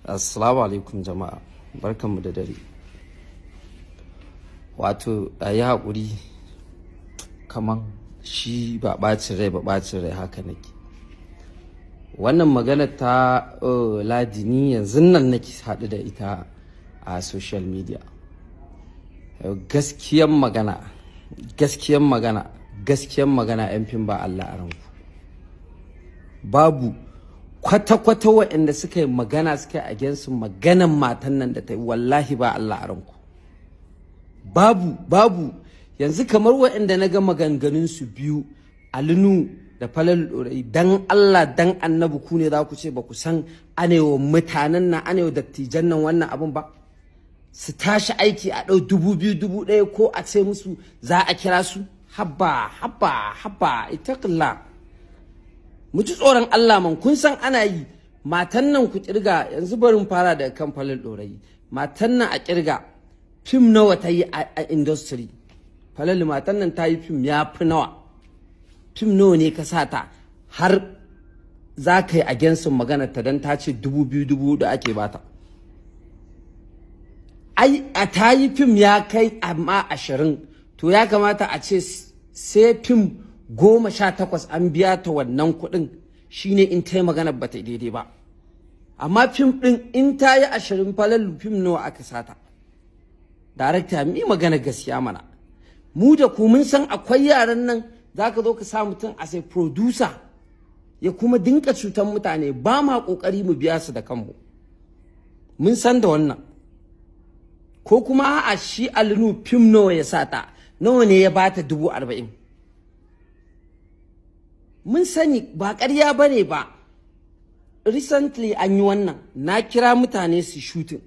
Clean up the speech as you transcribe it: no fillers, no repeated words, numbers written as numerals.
Assalamu alaikum jama'a, barkanmu da dare. Wato a yi haƙuri, kaman shi ba ɓacin rai haka nake. Wannan magana ta ladini yanzu nan nake haɗu da ita a social media. Gaskiyan magana yan fim ba Allah a ranku. Babu kwata-kwata waɗanda suka yi magana suka yi against maganan matan nan da ta yi, wallahi ba Allah a ranku. Babu yanzu kamar waɗanda na ga maganganun su biyu, Alinu da Falal Dorai, dan Allah dan Annabi ku ne za ku ce ba ku san anewa mutanen nan, anewa dattijan nan wannan abun ba? Su tashi aiki a ɗau 2,000 1,000 ko a ce musu za a kira su? Habba ittaqillah. Mu ji tsoron Allah man, kun san ana yi. Matan nan ku kirga, yanzu barin fara daga kan Falal Dorai. Matan nan a kirga fim nawa ta yi a industry? Falal, matan nan ta yi fim ya fi nawa? Fim nawa ne ka sata har za ka yi against maganar ta dan ta ce 2,000 2,000 ake bata? Ai a ta yi fim ya kai amma 20, to ya kamata a ce sai fim 18 an biya ta wannan kuɗin, shine in ta yi magana ba ta daidai ba. Amma fim ɗin in ta yi 20, Falalu fim nawa aka sata? Darakta, mi magana gaskiya mana. Mu da ku mun san akwai yaran nan, za ka zo ka sa mutum a sai producer ya kuma dinka cutar mutane, ba ma ƙoƙari mu biya su da kanmu. Mun san da wannan. Ko kuma a shi Alinu fim nawa ya sata, nawa ne ya bata 40,000? Mun sani ba ƙarya bane ba. Recently an yi wannan, na kira mutane su shooting.